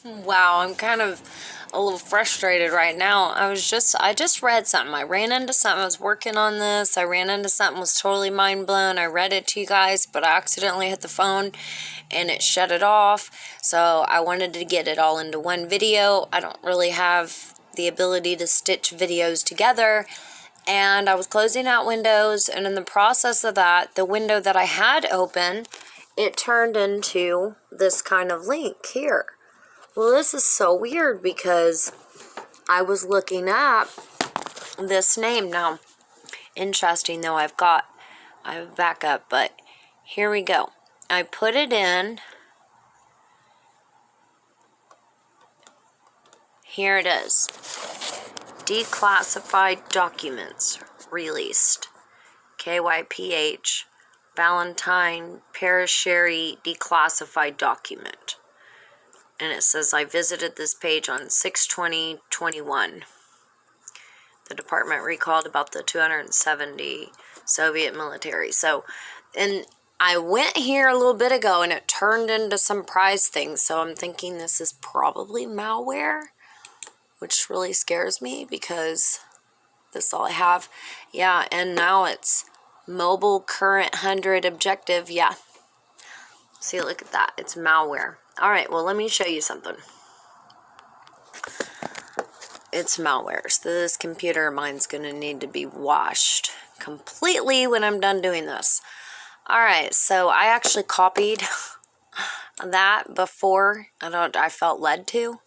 Wow, I'm kind of a little frustrated right now. I just read something. I ran into something. I was working on this. I ran into something, was totally mind blown. I read it to you guys, but I accidentally hit the phone and it shut it off. So I wanted to get it all into one video. I don't really have the ability to stitch videos together. And I was closing out windows, and in the process of that, the window that I had open, it turned into this kind of link here. Well, this is so weird because I was looking up this name. Now, interesting though, I have a backup, but here we go. I put it in. Here it is. Declassified documents released. KYPH Valentine Parasheri declassified document. And it says, I visited this page on 6/20/21. The department recalled about the 270 Soviet military. So, and I went here a little bit ago and it turned into some prize things. So I'm thinking this is probably malware, which really scares me because this is all I have. Yeah, and now it's mobile current 100 objective. Yeah. See, look at that. It's malware. All right, well, let me show you something. It's malware. So this computer of mine's going to need to be washed completely when I'm done doing this. All right, so I actually copied that before. I felt led to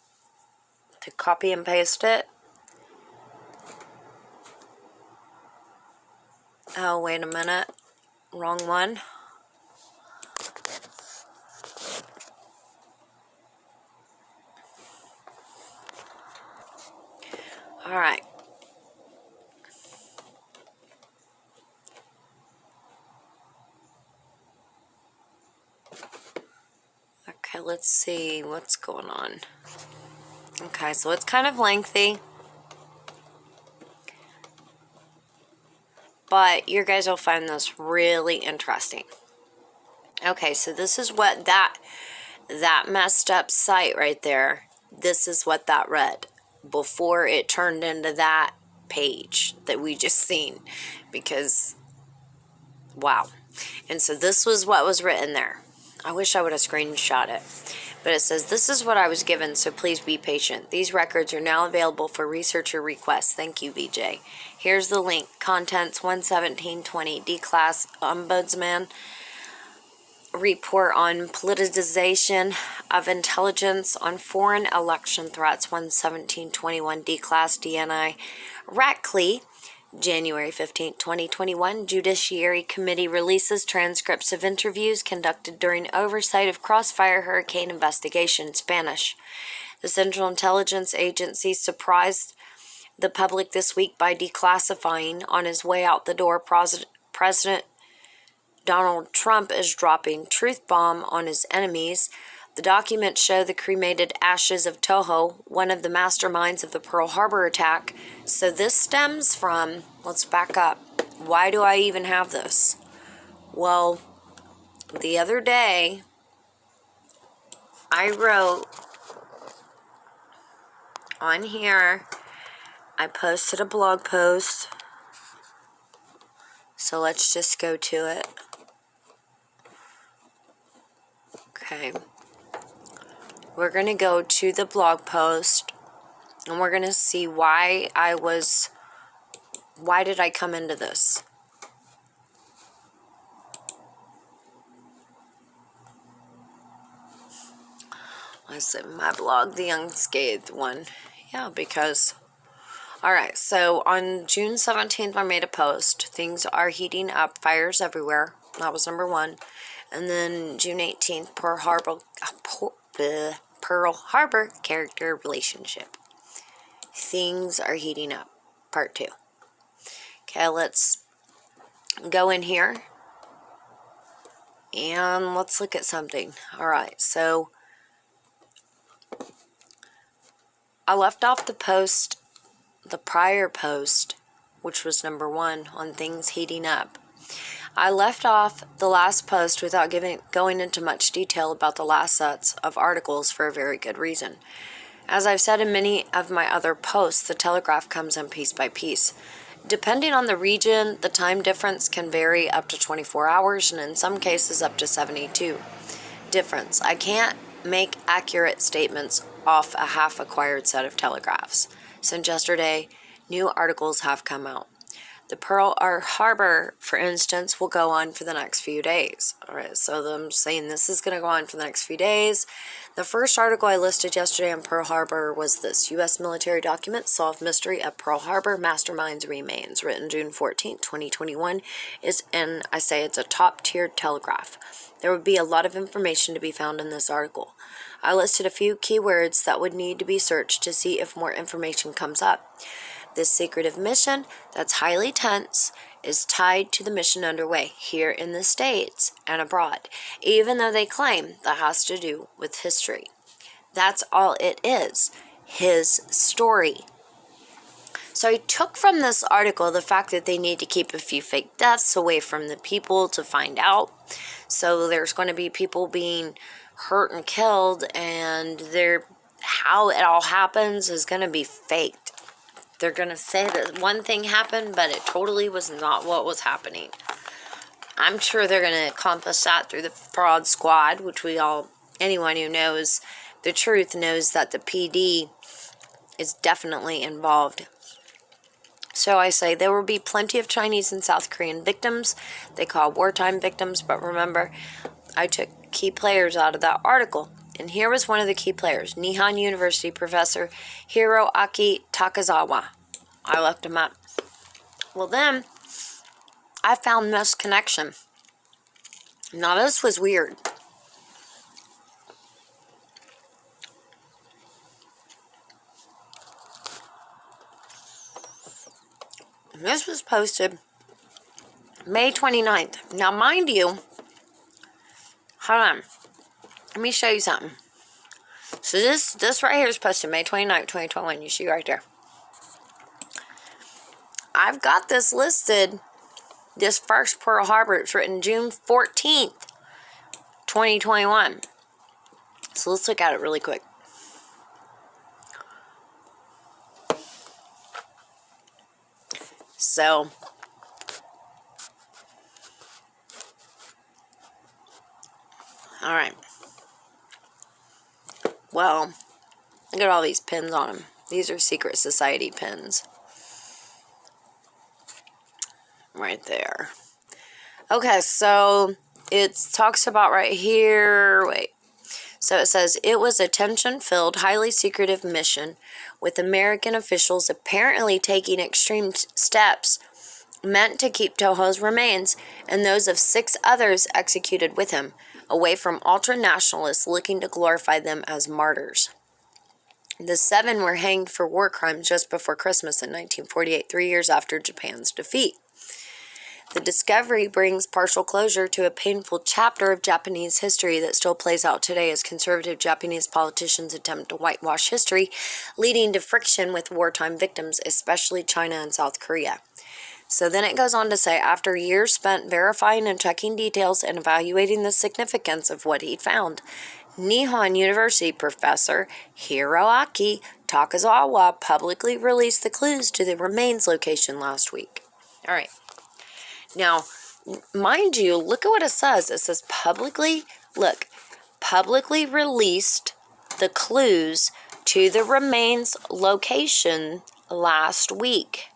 copy and paste it. Oh, wait a minute. Wrong one. All right. Okay, let's see what's going on. Okay, so it's kind of lengthy, but you guys will find this really interesting. Okay, so this is what that messed up site right there, this is what that read before it turned into that page that we just seen, because wow. And so this was what was written there. I wish I would have screenshot it. But it says, this is what I was given, so please be patient. These records are now available for researcher requests. Thank you, VJ. Here's the link. Contents 11720. D-Class Ombudsman Report on Politicization of Intelligence on Foreign Election Threats 11721. D-Class DNI Ratcliffe. January 15, 2021, Judiciary Committee releases transcripts of interviews conducted during oversight of Crossfire Hurricane investigation, Spanish. The Central Intelligence Agency surprised the public this week by declassifying, on his way out the door, President Donald Trump is dropping truth bomb on his enemies. The documents show the cremated ashes of Toho, one of the masterminds of the Pearl Harbor attack. So this stems from, let's back up. Why do I even have this? Well, the other day, I wrote on here, I posted a blog post. So let's just go to it. Okay. We're going to go to the blog post and we're going to see why did I come into this? I said my blog, the Unscathed one. Yeah, because, all right, so on June 17th, I made a post. Things are heating up, fires everywhere. That was number one. And then June 18th, Pearl Harbor character relationship. Things are heating up. Part 2. Okay, let's go in here and let's look at something. All right, so I left off the post, the prior post, which was number 1 on things heating up. I left off the last post without going into much detail about the last sets of articles for a very good reason. As I've said in many of my other posts, the Telegraph comes in piece by piece. Depending on the region, the time difference can vary up to 24 hours and in some cases up to 72 difference. I can't make accurate statements off a half-acquired set of telegraphs. Since yesterday, new articles have come out. The Pearl Harbor, for instance, will go on for the next few days. All right, so I'm saying this is going to go on for the next few days. The first article I listed yesterday on Pearl Harbor was this: U.S. military documents solve mystery at Pearl Harbor, masterminds remains, written June 14, 2021, and I say it's a top-tiered telegraph. There would be a lot of information to be found in this article. I listed a few keywords that would need to be searched to see if more information comes up. This secretive mission, that's highly tense, is tied to the mission underway here in the States and abroad, even though they claim that has to do with history. That's all it is, his story. So I took from this article the fact that they need to keep a few fake deaths away from the people to find out. So there's going to be people being hurt and killed, and how it all happens is going to be faked. They're going to say that one thing happened, but it totally was not what was happening. I'm sure they're going to accomplish that through the fraud squad, which anyone who knows the truth knows that the PD is definitely involved. So I say there will be plenty of Chinese and South Korean victims. They call wartime victims, but remember, I took key players out of that article. And here was one of the key players, Nihon University professor Hiroaki Takazawa. I looked him up. Well, then, I found this connection. Now, this was weird. This was posted May 29th. Now, mind you, hold on. Let me show you something. So this right here is posted May 29th, 2021. You see right there. I've got this listed, this first Pearl Harbor. It's written June 14th, 2021. So let's look at it really quick. So, all right. Well, look at all these pins on them. These are secret society pins. Right there. Okay, so it talks about right here. Wait. So it says, it was a tension-filled, highly secretive mission with American officials apparently taking extreme steps meant to keep Toho's remains and those of 6 others executed with him away from ultra-nationalists looking to glorify them as martyrs. The 7 were hanged for war crimes just before Christmas in 1948, 3 years after Japan's defeat. The discovery brings partial closure to a painful chapter of Japanese history that still plays out today as conservative Japanese politicians attempt to whitewash history, leading to friction with wartime victims, especially China and South Korea. So then it goes on to say, after years spent verifying and checking details and evaluating the significance of what he'd found, Nihon University professor Hiroaki Takazawa publicly released the clues to the remains location last week. All right. Now, mind you, look at what it says. It says publicly released the clues to the remains location last week.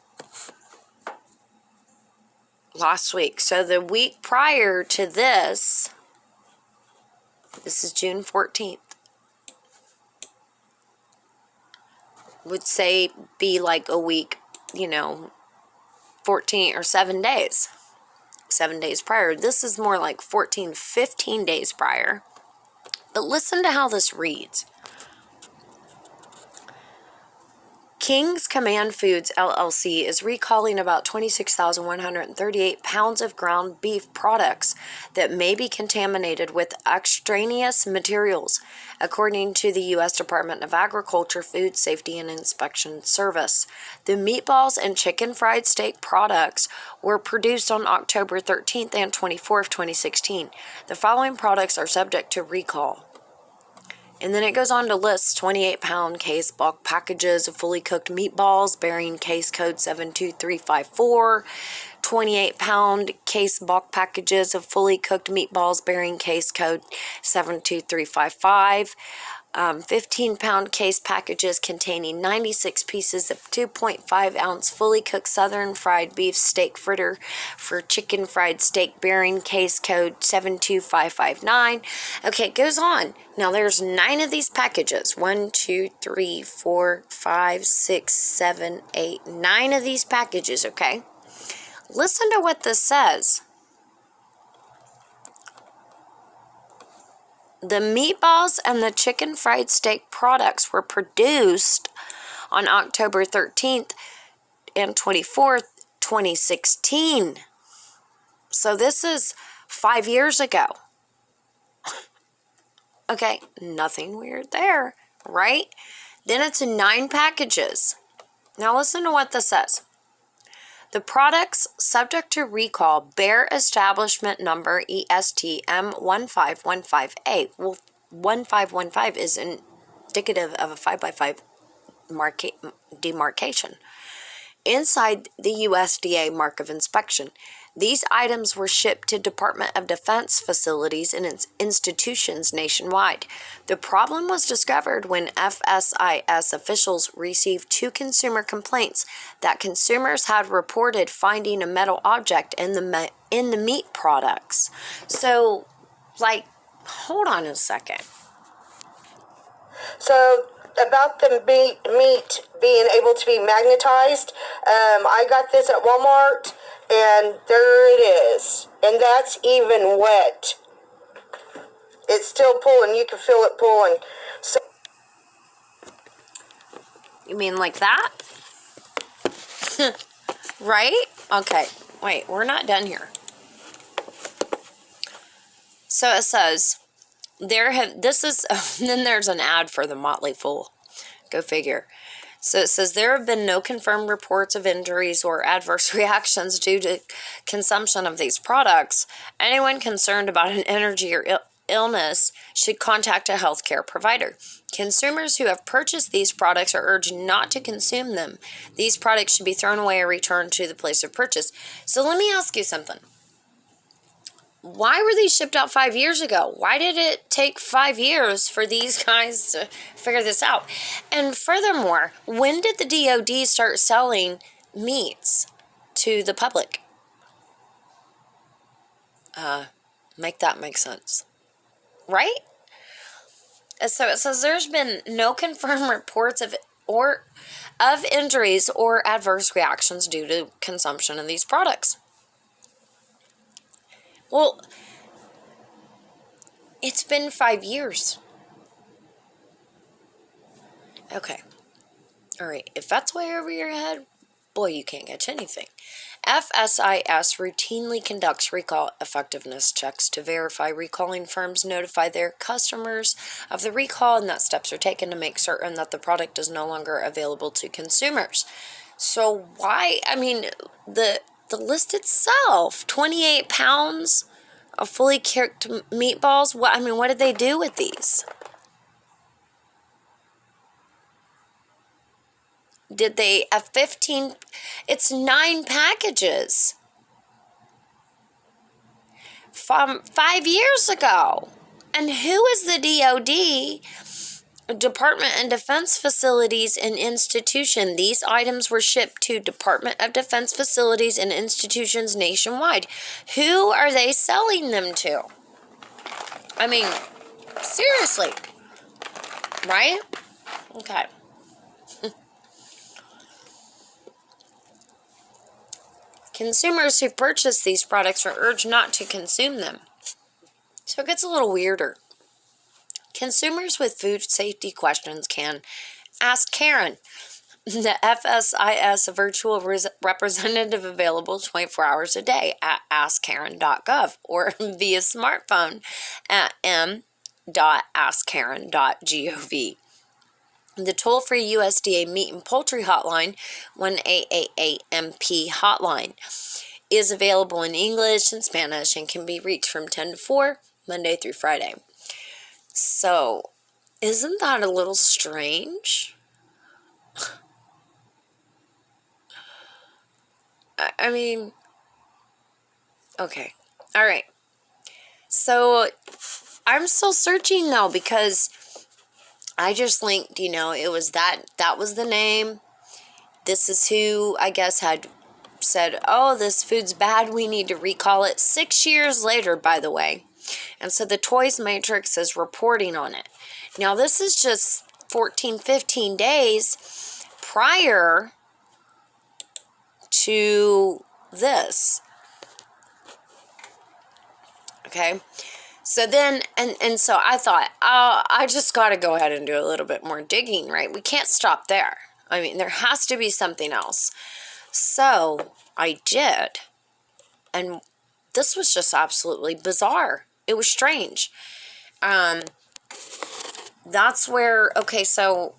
So the week prior to this is June 14th, would say be like a week, 14 or 7 days. 7 days prior. This is more like 14, 15 days prior. But listen to how this reads. King's Command Foods LLC is recalling about 26,138 pounds of ground beef products that may be contaminated with extraneous materials, according to the U.S. Department of Agriculture, Food Safety and Inspection Service. The meatballs and chicken fried steak products were produced on October 13th and 24th, 2016. The following products are subject to recall. And then it goes on to list 28-pound case bulk packages of fully cooked meatballs bearing case code 72354, 28-pound case bulk packages of fully cooked meatballs bearing case code 72355, 15-pound case packages containing 96 pieces of 2.5-ounce fully cooked southern fried beef steak fritter for chicken fried steak bearing case code 72559. Okay, it goes on. Now there's 9 of these packages. 1, 2, 3, 4, 5, 6, 7, 8, 9 of these packages, okay? Listen to what this says. The meatballs and the chicken fried steak products were produced on October 13th and 24th, 2016. So this is 5 years ago. Okay, nothing weird there, right? Then it's 9 packages. Now listen to what this says. The products subject to recall bear emablishment number ESTM1515A. Well, 1515 is indicative of a 5x5 demarcation inside the USDA mark of inspection. These items were shipped to Department of Defense facilities and its institutions nationwide. The problem was discovered when FSIS officials received 2 consumer complaints that consumers had reported finding a metal object in the meat products. So, hold on a second. So, about the meat being able to be magnetized, I got this at Walmart, and there it is. And that's even wet. It's still pulling. You can feel it pulling. So, you mean like that? Right? Okay. Wait, we're not done here. So it says, then there's an ad for the Motley Fool. Go figure. So it says there have been no confirmed reports of injuries or adverse reactions due to consumption of these products. Anyone concerned about an allergy or illness should contact a healthcare provider. Consumers who have purchased these products are urged not to consume them. These products should be thrown away or returned to the place of purchase. So let me ask you something. Why were these shipped out 5 years ago? Why did it take 5 years for these guys to figure this out? And furthermore, when did the DOD start selling meats to the public? Make that make sense. Right? And so it says there's been no confirmed reports of injuries or adverse reactions due to consumption of these products. Well, it's been 5 years. Okay. All right. If that's way over your head, boy, you can't catch anything. FSIS routinely conducts recall effectiveness checks to verify recalling firms notify their customers of the recall and that steps are taken to make certain that the product is no longer available to consumers. So why, the list itself, 28 pounds of fully cooked meatballs. What did they do with these? Did they have 15? It's 9 packages from 5 years ago. And who is the DOD? Department and Defense facilities and institution. These items were shipped to Department of Defense facilities and institutions nationwide. Who are they selling them to? Seriously. Right? Okay. Consumers who purchase these products are urged not to consume them. So it gets a little weirder. Consumers with food safety questions can ask Karen The FSIS virtual representative available 24 hours a day at askkaren.gov or via smartphone at m.askkaren.gov. The toll-free USDA meat and poultry hotline, 1-888-MP hotline, is available in English and Spanish and can be reached from 10 to 4, Monday through Friday. So, isn't that a little strange? I mean, okay. All right. So, I'm still searching though because I just linked, it was that was the name. This is who I guess had said, oh, this food's bad, we need to recall it. 6 years later, by the way. And so the Toys Matrix is reporting on it. Now, this is just 14, 15 days prior to this. Okay. So then, and so I thought, I just got to go ahead and do a little bit more digging, right? We can't stop there. I mean, there has to be something else. So I did. And this was just absolutely bizarre. It was strange. That's where, okay, so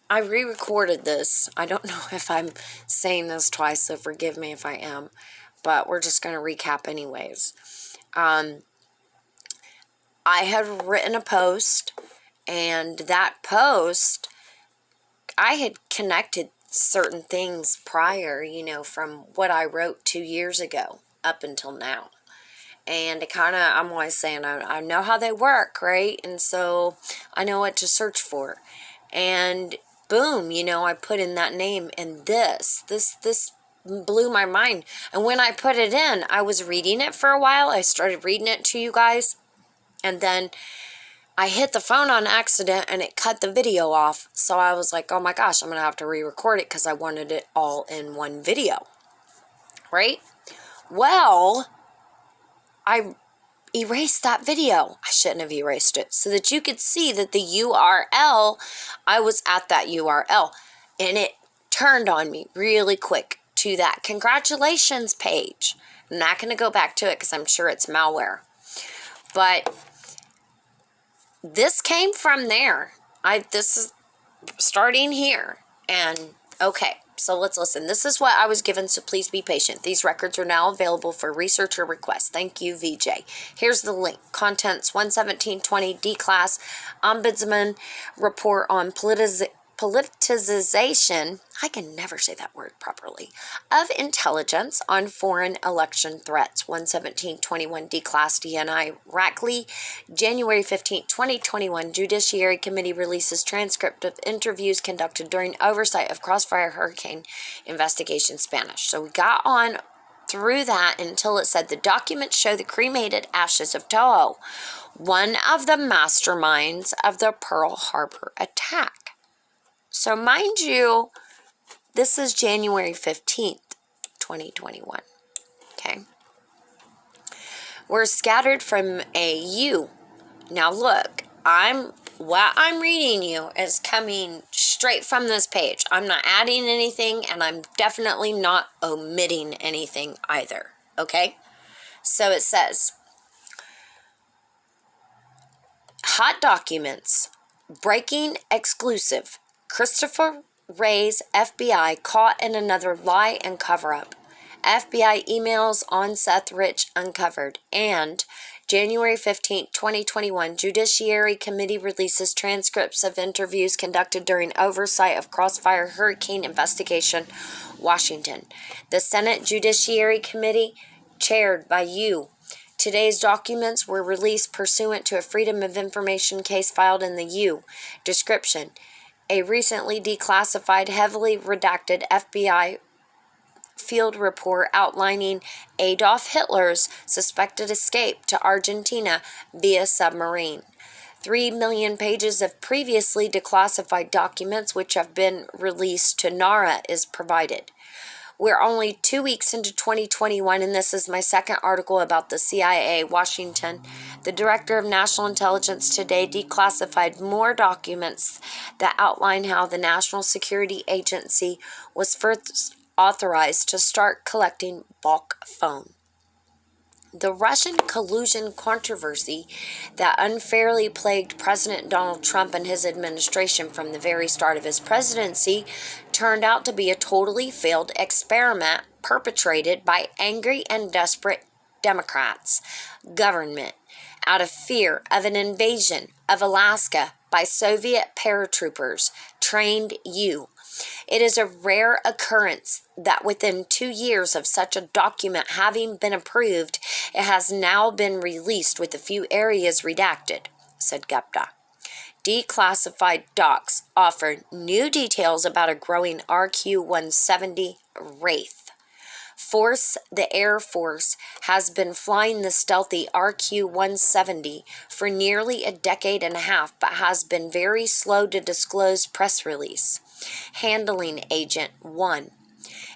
I re-recorded this. I don't know if I'm saying this twice, so forgive me if I am. But we're just going to recap anyways. I had written a post, and that post, I had connected certain things prior, from what I wrote 2 years ago up until now. And it kind of, I'm always saying, I know how they work, right? And so I know what to search for. And boom, I put in that name, and this blew my mind. And when I put it in, I was reading it for a while. I started reading it to you guys. And then I hit the phone on accident and it cut the video off. So I was like, oh my gosh, I'm going to have to re-record it because I wanted it all in one video. Right? Well, I erased that video. I shouldn't have erased it. So that you could see that the URL, I was at that URL. And it turned on me really quick to that congratulations page. I'm not going to go back to it because I'm sure it's malware. But this came from there. This is starting here. And okay, so let's listen. This is what I was given, so please be patient. These records are now available for researcher requests. Thank you, VJ. Here's the link. Contents 11720 D-Class Ombudsman Report on Politicization, I can never say that word properly, of intelligence on foreign election threats. 11721 D-Class DNI Rackley, January 15, 2021. Judiciary Committee releases transcript of interviews conducted during oversight of Crossfire Hurricane investigation, Spanish. So we got on through that until it said the documents show the cremated ashes of Toho, one of the masterminds of the Pearl Harbor attack. So mind you, this is January 15th, 2021, okay? We're scattered from a U. Now look, what I'm reading you is coming straight from this page. I'm not adding anything, and I'm definitely not omitting anything either, okay? So it says, hot documents, breaking exclusive. Christopher Wray's FBI caught in another lie and cover-up. FBI emails on Seth Rich uncovered. And January 15, 2021, Judiciary Committee releases transcripts of interviews conducted during oversight of Crossfire Hurricane investigation, Washington. The Senate Judiciary Committee, chaired by you. Today's documents were released pursuant to a Freedom of Information case filed in the U. Description: a recently declassified, heavily redacted FBI field report outlining Adolf Hitler's suspected escape to Argentina via submarine. 3 million pages of previously declassified documents which have been released to NARA is provided. We're only 2 weeks into 2021, and this is my second article about the CIA. Washington. The Director of National Intelligence today declassified more documents that outline how the National Security Agency was first authorized to start collecting bulk phone. The Russian collusion controversy that unfairly plagued President Donald Trump and his administration from the very start of his presidency turned out to be a totally failed experiment perpetrated by angry and desperate Democrats government out of fear of an invasion of Alaska by Soviet paratroopers trained you. It is a rare occurrence that within 2 years of such a document having been approved, it has now been released with a few areas redacted, said Gupta. Declassified docs offer new details about a growing RQ-170 Wraith. The Air Force has been flying the stealthy RQ-170 for nearly a decade and a half, but has been very slow to disclose press release. Handling Agent 1.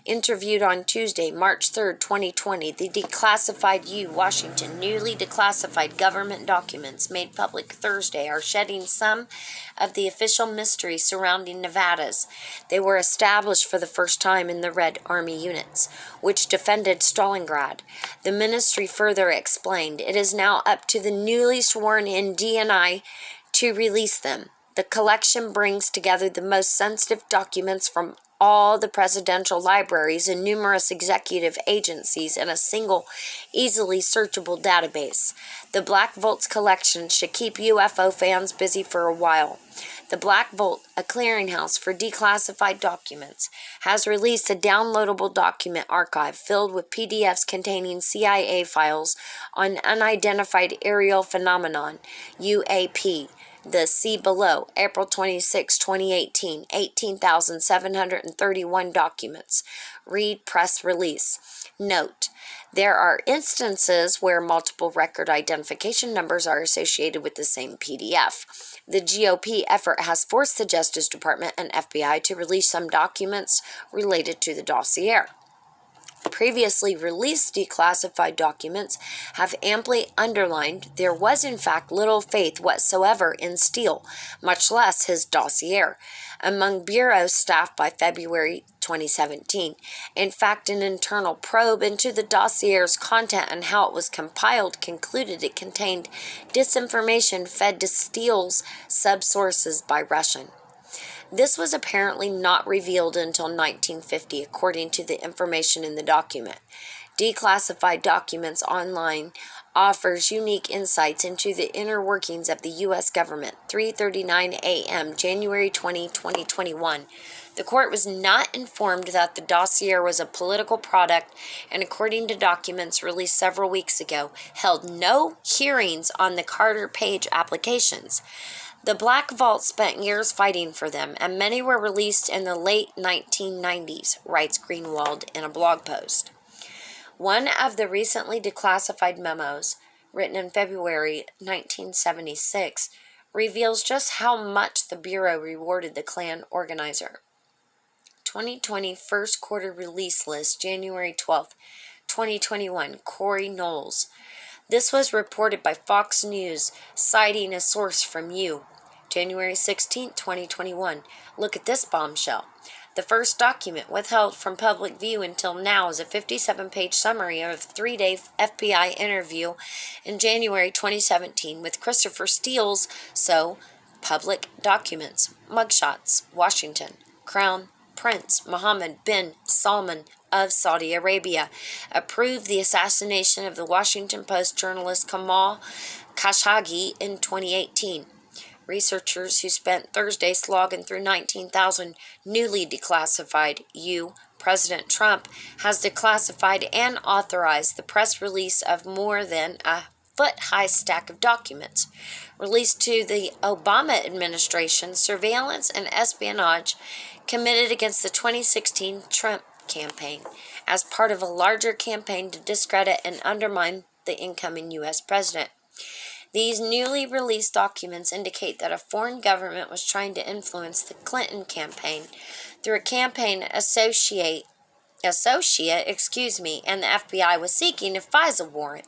Interviewed on Tuesday, March 3, 2020, the declassified Washington newly declassified government documents made public Thursday are shedding some of the official mystery surrounding Nevadas. They were established for the first time in the Red Army units, which defended Stalingrad. The ministry further explained, it is now up to the newly sworn-in DNI to release them. The collection brings together the most sensitive documents from all the presidential libraries and numerous executive agencies in a single, easily searchable database. The Black Vault's collection should keep UFO fans busy for a while. The Black Vault, a clearinghouse for declassified documents, has released a downloadable document archive filled with PDFs containing CIA files on unidentified aerial phenomenon, UAP. The See Below, April 26, 2018, 18,731 documents. Read press release. Note, there are instances where multiple record identification numbers are associated with the same PDF. The GOP effort has forced the Justice Department and FBI to release some documents related to the dossier. Previously released declassified documents have amply underlined there was in fact little faith whatsoever in Steele, much less his dossier, among Bureau staff by February 2017. In fact, an internal probe into the dossier's content and how it was compiled concluded it contained disinformation fed to Steele's subsources by Russian. This was apparently not revealed until 1950, according to the information in the document. Declassified Documents Online offers unique insights into the inner workings of the U.S. government. 3:39 a.m., January 20, 2021. The court was not informed that the dossier was a political product and, according to documents released several weeks ago, held no hearings on the Carter Page applications. The Black Vault spent years fighting for them, and many were released in the late 1990s, writes Greenwald in a blog post. One of the recently declassified memos, written in February 1976, reveals just how much the Bureau rewarded the Klan organizer. 2020 first quarter release list, January 12, 2021, Corey Knowles. This was reported by Fox News, citing a source from January 16, 2021. Look at this bombshell. The first document withheld from public view until now is a 57-page summary of a 3-day FBI interview in January 2017 with Christopher Steele's public documents, mugshots, Washington, Crown Prince Mohammed bin Salman of Saudi Arabia approved the assassination of the Washington Post journalist Kamal Khashoggi in 2018. Researchers who spent Thursday slogging through 19,000 newly declassified President Trump has declassified and authorized the press release of more than a foot-high stack of documents released to the Obama administration, surveillance and espionage committed against the 2016 Trump campaign as part of a larger campaign to discredit and undermine the incoming U.S. president. These newly released documents indicate that a foreign government was trying to influence the Clinton campaign through a campaign associate and the FBI was seeking a FISA warrant.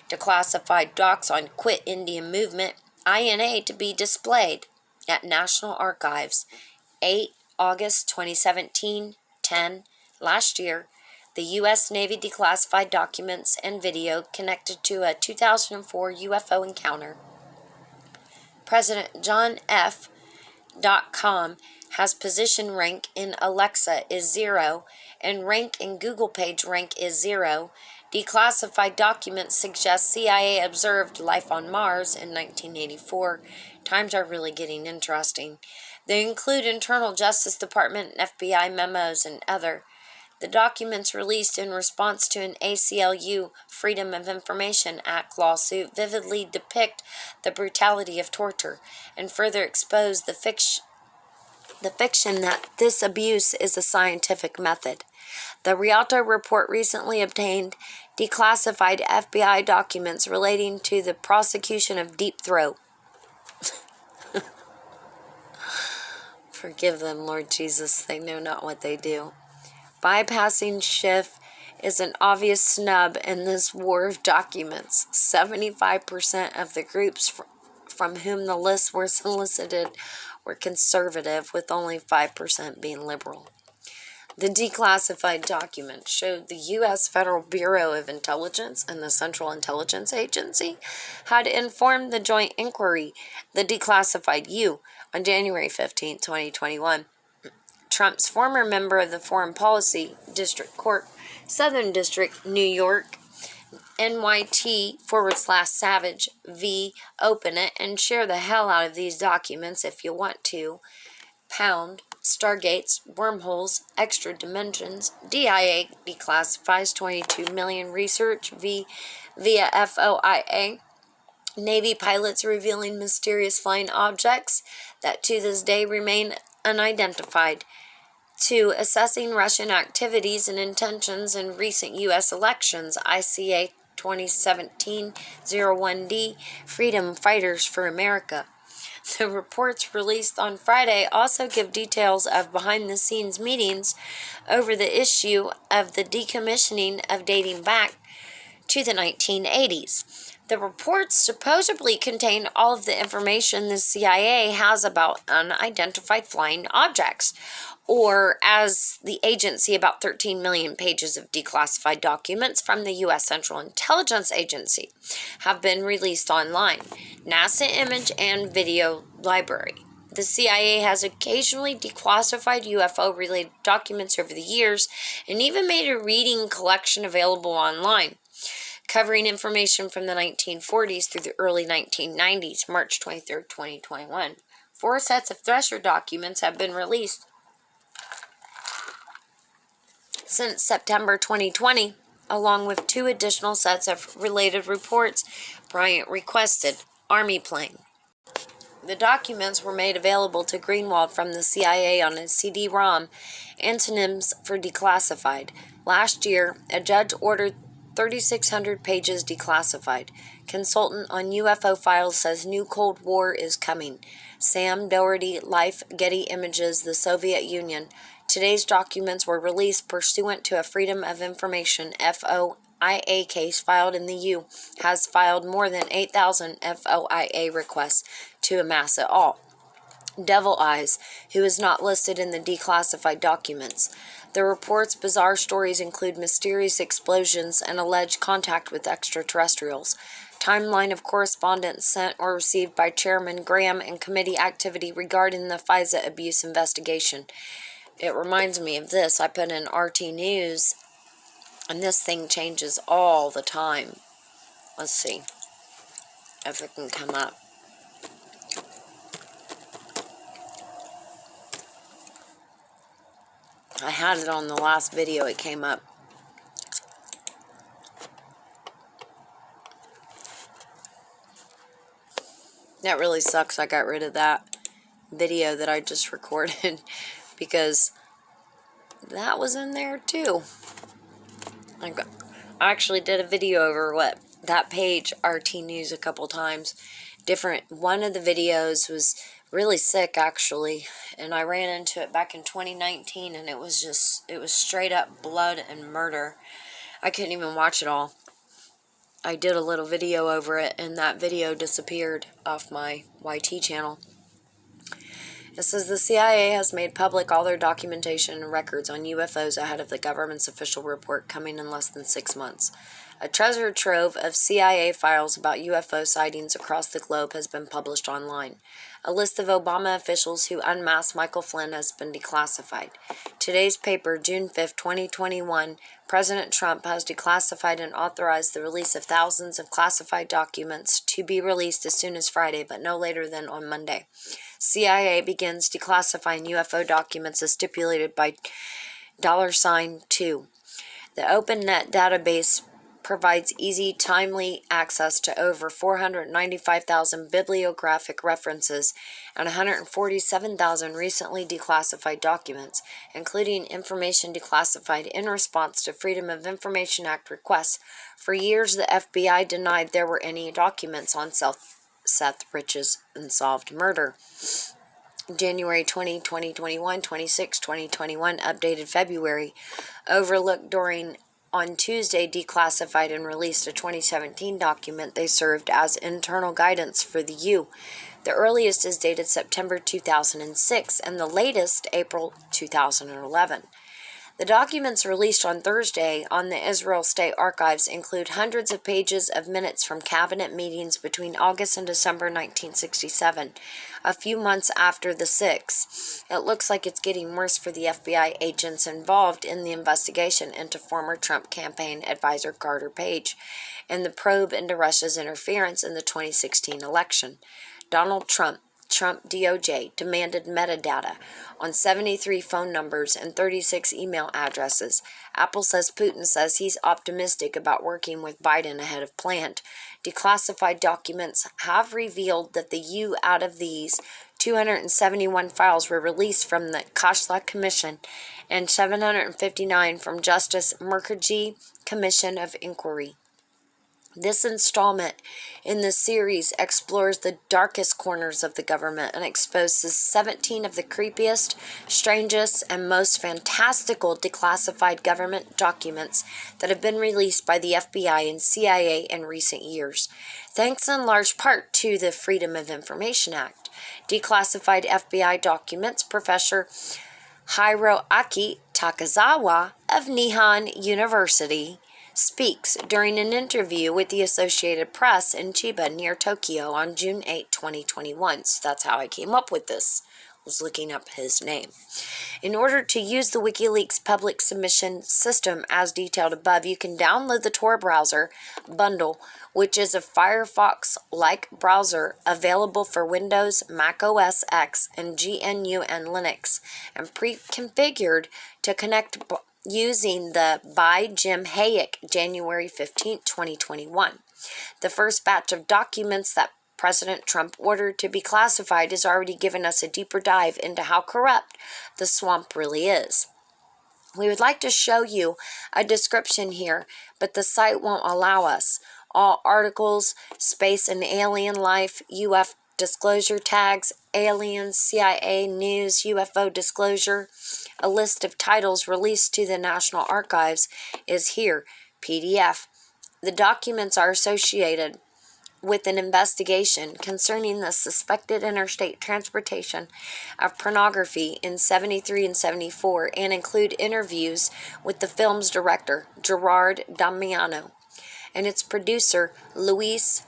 Declassified docs on Quit India Movement, INA, to be displayed at National Archives. 8 August 2017, 10 last year. The U.S. Navy declassified documents and video connected to a 2004 UFO encounter. President John F. .com has position rank in Alexa is 0 and rank in Google page rank is 0. Declassified documents suggest CIA observed life on Mars in 1984. Times are really getting interesting. They include Internal Justice Department and FBI memos and other. The documents released in response to an ACLU Freedom of Information Act lawsuit vividly depict the brutality of torture and further expose the fiction that this abuse is a scientific method. The Rialto report recently obtained declassified FBI documents relating to the prosecution of Deep Throat. Forgive them, Lord Jesus, they know not what they do. Bypassing Schiff is an obvious snub in this war of documents. 75% of the groups from whom the lists were solicited were conservative, with only 5% being liberal. The declassified documents showed the U.S. Federal Bureau of Intelligence and the Central Intelligence Agency had informed the Joint Inquiry, the Declassified U, on January 15, 2021. Trump's former member of the Foreign Policy District Court, Southern District, New York, NYT/Savage v. Open it and share the hell out of these documents if you want to. Pound, Stargates, Wormholes, Extra Dimensions, DIA declassifies 22 million research via FOIA. Navy pilots revealing mysterious flying objects that to this day remain unidentified. 2. Assessing Russian activities and intentions in recent U.S. elections, ICA 2017-01D, Freedom Fighters for America. The reports released on Friday also give details of behind-the-scenes meetings over the issue of the decommissioning of dating back to the 1980s. The reports supposedly contain all of the information the CIA has about unidentified flying objects, or as the agency, about 13 million pages of declassified documents from the U.S. Central Intelligence Agency have been released online. NASA Image and Video Library. The CIA has occasionally declassified UFO-related documents over the years and even made a reading collection available online, covering information from the 1940s through the early 1990s, March 23, 2021. 4 sets of Thresher documents have been released since September 2020, along with 2 additional sets of related reports Bryant requested. Army plane. The documents were made available to Greenwald from the CIA on a CD-ROM, antonyms for declassified. Last year, a judge ordered 3,600 pages declassified. Consultant on UFO files says new Cold War is coming. Sam Doherty, Life, Getty Images, the Soviet Union. Today's documents were released pursuant to a Freedom of Information FOIA case filed in the U. Has filed more than 8,000 FOIA requests to amass it all. Devil Eyes, who is not listed in the declassified documents. The report's bizarre stories include mysterious explosions and alleged contact with extraterrestrials. Timeline of correspondence sent or received by Chairman Graham and committee activity regarding the FISA abuse investigation. It reminds me of this. I put in RT News, and this thing changes all the time. Let's see if it can come up. I had it on the last video, it came up. That really sucks I got rid of that video that I just recorded because that was in there too. I actually did a video over that page, RT News, a couple times. One of the videos was really sick, actually. And I ran into it back in 2019, and it was straight up blood and murder. I couldn't even watch it all. I did a little video over it, and that video disappeared off my YT channel. It says the CIA has made public all their documentation and records on UFOs ahead of the government's official report coming in less than 6 months. A treasure trove of CIA files about UFO sightings across the globe has been published online. A list of Obama officials who unmasked Michael Flynn has been declassified. Today's paper, June 5, 2021, President Trump has declassified and authorized the release of thousands of classified documents to be released as soon as Friday, but no later than on Monday. CIA begins declassifying UFO documents as stipulated by $2. The OpenNet database provides easy, timely access to over 495,000 bibliographic references and 147,000 recently declassified documents, including information declassified in response to Freedom of Information Act requests. For years, the FBI denied there were any documents on Seth Rich's unsolved murder. January 20, 2021, 26, 2021, updated February. Overlooked during on Tuesday, declassified and released a 2017 document they served as internal guidance for the U. The earliest is dated September 2006 and the latest April 2011. The documents released on Thursday on the Israel State Archives include hundreds of pages of minutes from cabinet meetings between August and December 1967, a few months after the 6th. It looks like it's getting worse for the FBI agents involved in the investigation into former Trump campaign advisor Carter Page and the probe into Russia's interference in the 2016 election. Donald Trump DOJ demanded metadata on 73 phone numbers and 36 email addresses. Apple says Putin says he's optimistic about working with Biden ahead of planned. Declassified documents have revealed that the U out of these 271 files were released from the Khashoggi Commission and 759 from Justice Mukherjee Commission of Inquiry. This installment in the series explores the darkest corners of the government and exposes 17 of the creepiest, strangest, and most fantastical declassified government documents that have been released by the FBI and CIA in recent years, thanks in large part to the Freedom of Information Act. Declassified FBI documents, Professor Hiroaki Takazawa of Nihon University speaks during an interview with the Associated Press in Chiba near Tokyo on June 8, 2021. So that's how I came up with this. I was looking up his name. In order to use the WikiLeaks public submission system as detailed above, you can download the Tor browser bundle, which is a Firefox-like browser available for Windows, Mac OS X, and GNU and Linux, and pre-configured to connect using the by Jim Hayek January 15, 2021. The first batch of documents that President Trump ordered to be classified has already given us a deeper dive into how corrupt the swamp really is. We would like to show you a description here, but the site won't allow us. All articles, space and alien life, UFO disclosure tags, aliens, CIA news, UFO disclosure. A list of titles released to the National Archives is here, PDF. The documents are associated with an investigation concerning the suspected interstate transportation of pornography in 73 and 74 and include interviews with the film's director, Gerard Damiano, and its producer, Luis